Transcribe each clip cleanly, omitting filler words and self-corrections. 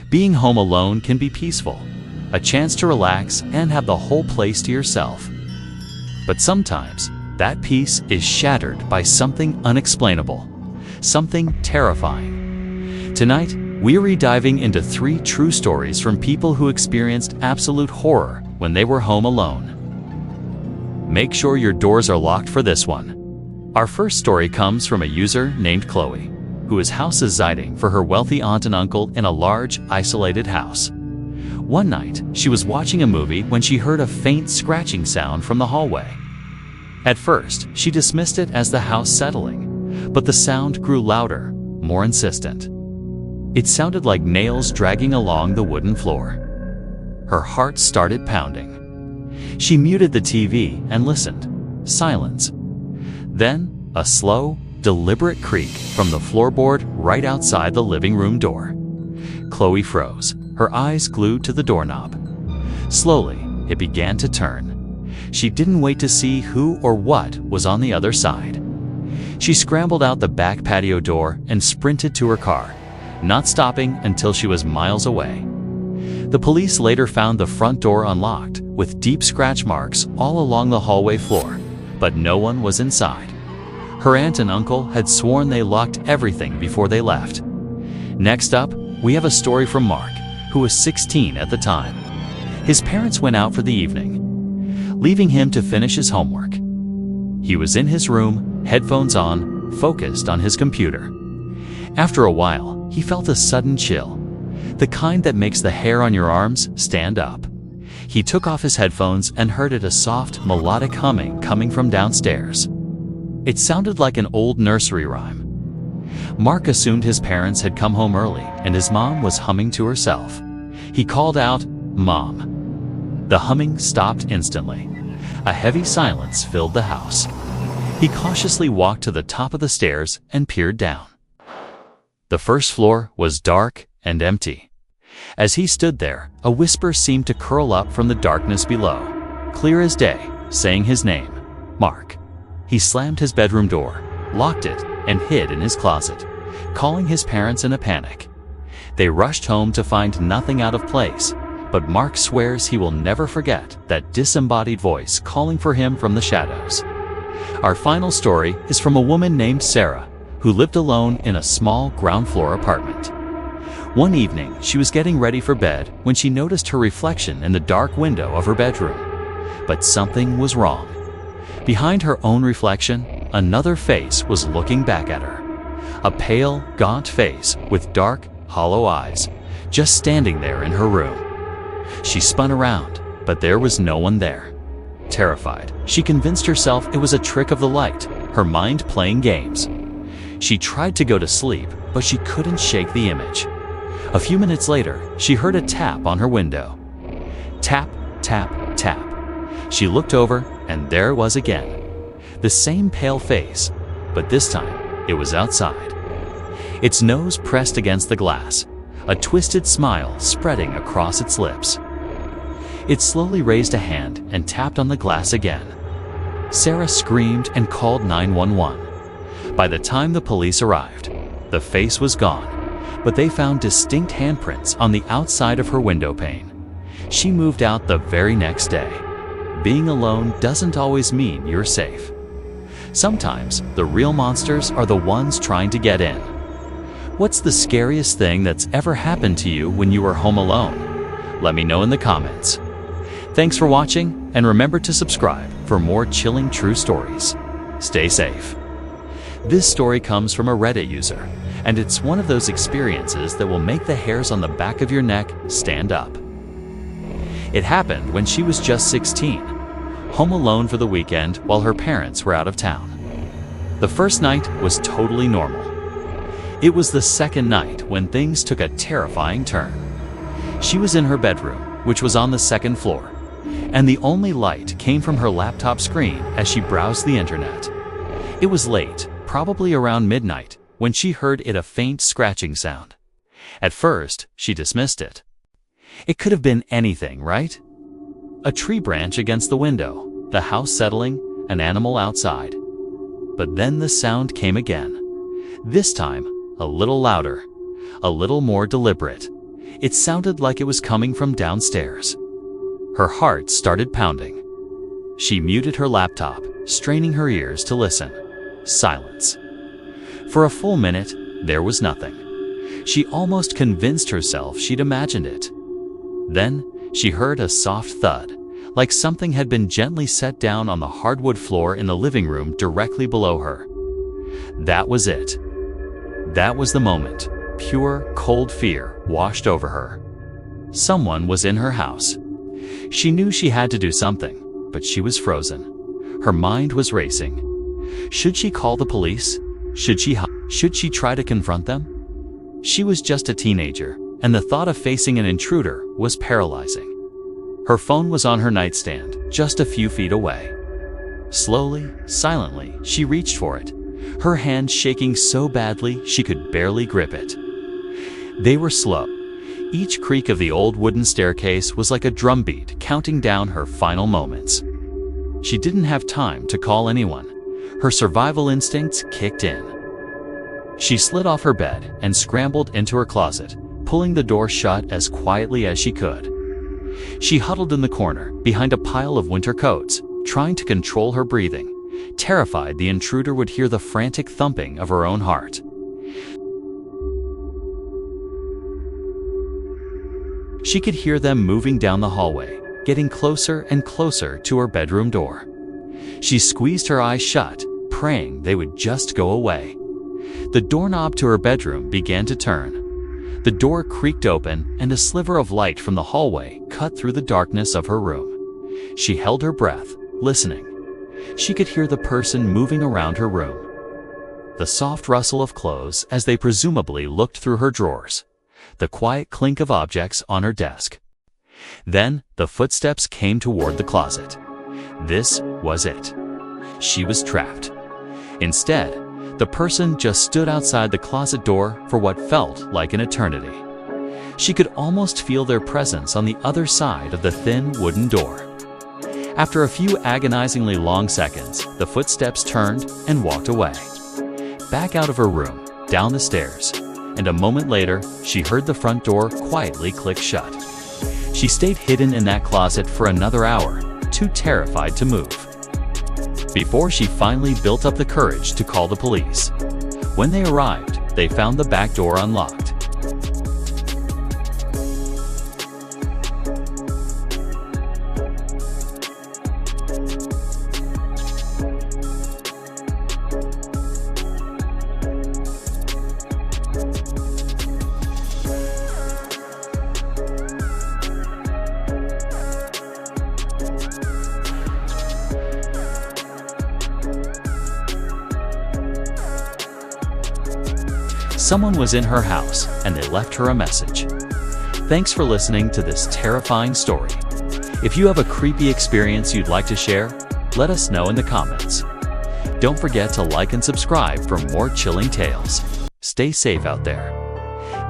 Being home alone can be peaceful, a chance to relax and have the whole place to yourself. But sometimes, that peace is shattered by something unexplainable, something terrifying. Tonight, we're diving into 3 true stories from people who experienced absolute horror when they were home alone. Make sure your doors are locked for this one. Our first story comes from a user named Chloe, who is house-sitting for her wealthy aunt and uncle in a large, isolated house. One night, she was watching a movie when she heard a faint scratching sound from the hallway. At first, she dismissed it as the house settling, but the sound grew louder, more insistent. It sounded like nails dragging along the wooden floor. Her heart started pounding. She muted the TV and listened. Silence. Then, a slow, deliberate creak from the floorboard right outside the living room door. Chloe froze, her eyes glued to the doorknob. Slowly, it began to turn. She didn't wait to see who or what was on the other side. She scrambled out the back patio door and sprinted to her car, not stopping until she was miles away. The police later found the front door unlocked, with deep scratch marks all along the hallway floor, but no one was inside. Her aunt and uncle had sworn they locked everything before they left. Next up, we have a story from Mark, who was 16 at the time. His parents went out for the evening, leaving him to finish his homework. He was in his room, headphones on, focused on his computer. After a while, he felt a sudden chill, the kind that makes the hair on your arms stand up. He took off his headphones and heard a soft, melodic humming coming from downstairs. It sounded like an old nursery rhyme. Mark assumed his parents had come home early and his mom was humming to herself. He called out, "Mom." The humming stopped instantly. A heavy silence filled the house. He cautiously walked to the top of the stairs and peered down. The first floor was dark and empty. As he stood there, a whisper seemed to curl up from the darkness below, clear as day, saying his name, Mark. He slammed his bedroom door, locked it, and hid in his closet, calling his parents in a panic. They rushed home to find nothing out of place, but Mark swears he will never forget that disembodied voice calling for him from the shadows. Our final story is from a woman named Sarah, who lived alone in a small ground-floor apartment. One evening, she was getting ready for bed when she noticed her reflection in the dark window of her bedroom. But something was wrong. Behind her own reflection, another face was looking back at her. A pale, gaunt face with dark, hollow eyes, just standing there in her room. She spun around, but there was no one there. Terrified, she convinced herself it was a trick of the light, her mind playing games. She tried to go to sleep, but she couldn't shake the image. A few minutes later, she heard a tap on her window. Tap, tap, tap. She looked over, and there it was again. The same pale face, but this time, it was outside. Its nose pressed against the glass, a twisted smile spreading across its lips. It slowly raised a hand and tapped on the glass again. Sarah screamed and called 911. By the time the police arrived, the face was gone, but they found distinct handprints on the outside of her window pane. She moved out the very next day. Being alone doesn't always mean you're safe. Sometimes the real monsters are the ones trying to get in. What's the scariest thing that's ever happened to you when you were home alone? Let me know in the comments. Thanks for watching, and remember to subscribe for more chilling true stories. Stay safe. This story comes from a Reddit user, and it's one of those experiences that will make the hairs on the back of your neck stand up. It happened when she was just 16, home alone for the weekend while her parents were out of town. The first night was totally normal. It was the second night when things took a terrifying turn. She was in her bedroom, which was on the second floor, and the only light came from her laptop screen as she browsed the internet. It was late, probably around midnight, when she heard a faint scratching sound. At first, she dismissed it. It could have been anything, right? A tree branch against the window, the house settling, an animal outside. But then the sound came again. This time, a little louder, a little more deliberate. It sounded like it was coming from downstairs. Her heart started pounding. She muted her laptop, straining her ears to listen. Silence. For a full minute, there was nothing. She almost convinced herself she'd imagined it. Then, she heard a soft thud, like something had been gently set down on the hardwood floor in the living room directly below her. That was it. That was the moment. Pure, cold fear washed over her. Someone was in her house. She knew she had to do something, but she was frozen. Her mind was racing. Should she call the police? Should she try to confront them? She was just a teenager, and the thought of facing an intruder was paralyzing. Her phone was on her nightstand, just a few feet away. Slowly, silently, she reached for it, her hand shaking so badly she could barely grip it. They were slow. Each creak of the old wooden staircase was like a drumbeat counting down her final moments. She didn't have time to call anyone. Her survival instincts kicked in. She slid off her bed and scrambled into her closet, pulling the door shut as quietly as she could. She huddled in the corner, behind a pile of winter coats, trying to control her breathing, terrified the intruder would hear the frantic thumping of her own heart. She could hear them moving down the hallway, getting closer and closer to her bedroom door. She squeezed her eyes shut, praying they would just go away. The doorknob to her bedroom began to turn. The door creaked open, and a sliver of light from the hallway cut through the darkness of her room. She held her breath, listening. She could hear the person moving around her room. The soft rustle of clothes as they presumably looked through her drawers. The quiet clink of objects on her desk. Then the footsteps came toward the closet. This was it. She was trapped. Instead, the person just stood outside the closet door for what felt like an eternity. She could almost feel their presence on the other side of the thin wooden door. After a few agonizingly long seconds, the footsteps turned and walked away. Back out of her room, down the stairs, and a moment later, she heard the front door quietly click shut. She stayed hidden in that closet for another hour, too terrified to move, before she finally built up the courage to call the police. When they arrived, they found the back door unlocked. Someone was in her house, and they left her a message. Thanks for listening to this terrifying story. If you have a creepy experience you'd like to share, let us know in the comments. Don't forget to like and subscribe for more chilling tales. Stay safe out there.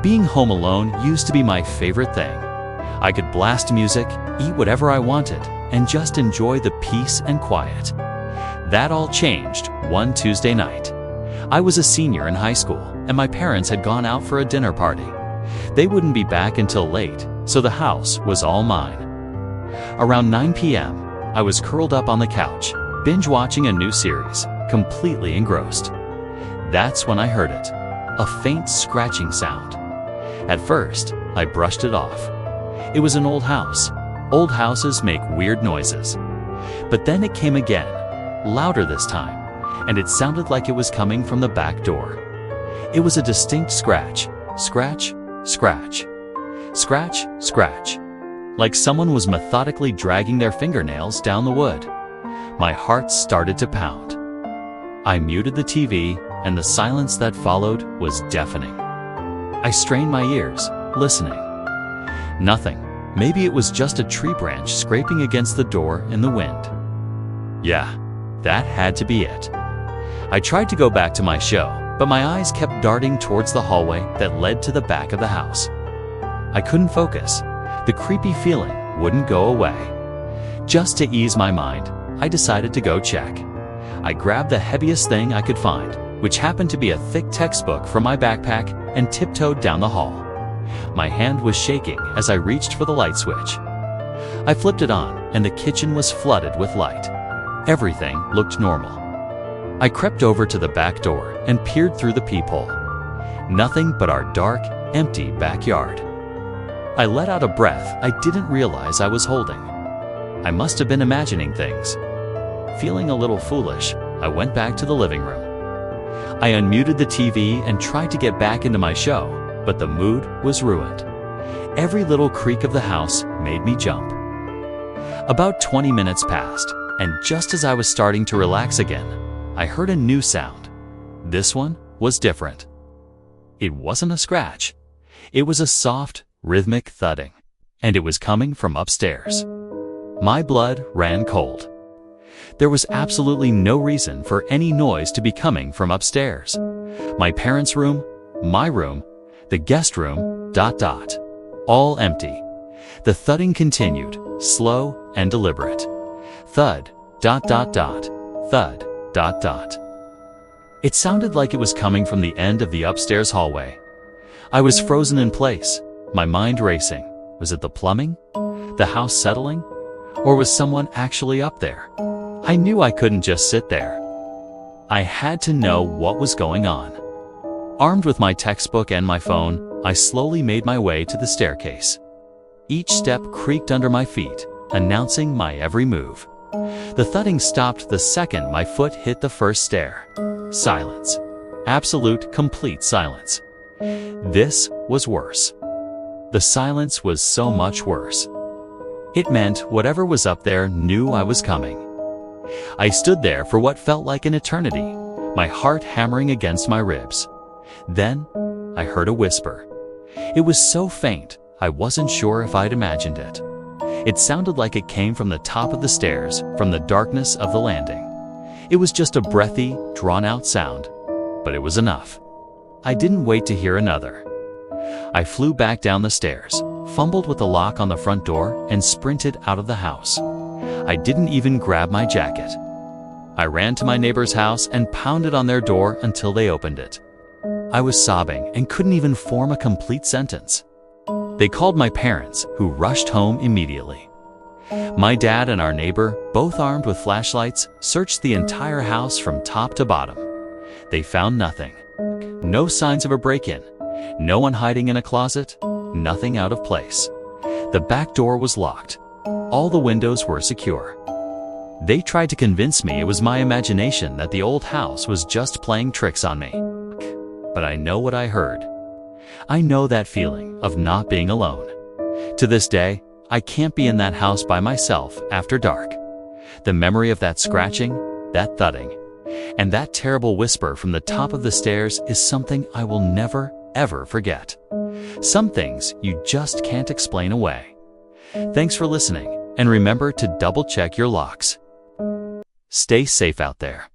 Being home alone used to be my favorite thing. I could blast music, eat whatever I wanted, and just enjoy the peace and quiet. That all changed one Tuesday night. I was a senior in high school, and my parents had gone out for a dinner party. They wouldn't be back until late, so the house was all mine. Around 9 p.m., I was curled up on the couch, binge-watching a new series, completely engrossed. That's when I heard it, a faint scratching sound. At first, I brushed it off. It was an old house. Old houses make weird noises. But then it came again, louder this time, and it sounded like it was coming from the back door. It was a distinct scratch, scratch, scratch, scratch, scratch, like someone was methodically dragging their fingernails down the wood. My heart started to pound. I muted the TV, and the silence that followed was deafening. I strained my ears, listening. Nothing. Maybe it was just a tree branch scraping against the door in the wind. Yeah, that had to be it. I tried to go back to my show, but my eyes kept darting towards the hallway that led to the back of the house. I couldn't focus. The creepy feeling wouldn't go away. Just to ease my mind, I decided to go check. I grabbed the heaviest thing I could find, which happened to be a thick textbook from my backpack, and tiptoed down the hall. My hand was shaking as I reached for the light switch. I flipped it on, and the kitchen was flooded with light. Everything looked normal. I crept over to the back door and peered through the peephole. Nothing but our dark, empty backyard. I let out a breath I didn't realize I was holding. I must have been imagining things. Feeling a little foolish, I went back to the living room. I unmuted the TV and tried to get back into my show, but the mood was ruined. Every little creak of the house made me jump. About 20 minutes passed, and just as I was starting to relax again, I heard a new sound. This one was different. It wasn't a scratch. It was a soft, rhythmic thudding, and it was coming from upstairs. My blood ran cold. There was absolutely no reason for any noise to be coming from upstairs. My parents' room, my room, the guest room, all empty. The thudding continued, slow and deliberate. Thud, thud, . It sounded like it was coming from the end of the upstairs hallway. I was frozen in place, my mind racing. Was it the plumbing? The house settling? Or was someone actually up there? I knew I couldn't just sit there. I had to know what was going on. Armed with my textbook and my phone, I slowly made my way to the staircase. Each step creaked under my feet, announcing my every move. The thudding stopped the second my foot hit the first stair. Silence. Absolute, complete silence. This was worse. The silence was so much worse. It meant whatever was up there knew I was coming. I stood there for what felt like an eternity, my heart hammering against my ribs. Then, I heard a whisper. It was so faint, I wasn't sure if I'd imagined it. It sounded like it came from the top of the stairs, from the darkness of the landing. It was just a breathy, drawn-out sound, but it was enough. I didn't wait to hear another. I flew back down the stairs, fumbled with the lock on the front door, and sprinted out of the house. I didn't even grab my jacket. I ran to my neighbor's house and pounded on their door until they opened it. I was sobbing and couldn't even form a complete sentence. They called my parents, who rushed home immediately. My dad and our neighbor, both armed with flashlights, searched the entire house from top to bottom. They found nothing. No signs of a break-in. No one hiding in a closet. Nothing out of place. The back door was locked. All the windows were secure. They tried to convince me it was my imagination that the old house was just playing tricks on me. But I know what I heard. I know that feeling of not being alone. To this day, I can't be in that house by myself after dark. The memory of that scratching, that thudding, and that terrible whisper from the top of the stairs is something I will never, ever forget. Some things you just can't explain away. Thanks for listening, and remember to double-check your locks. Stay safe out there.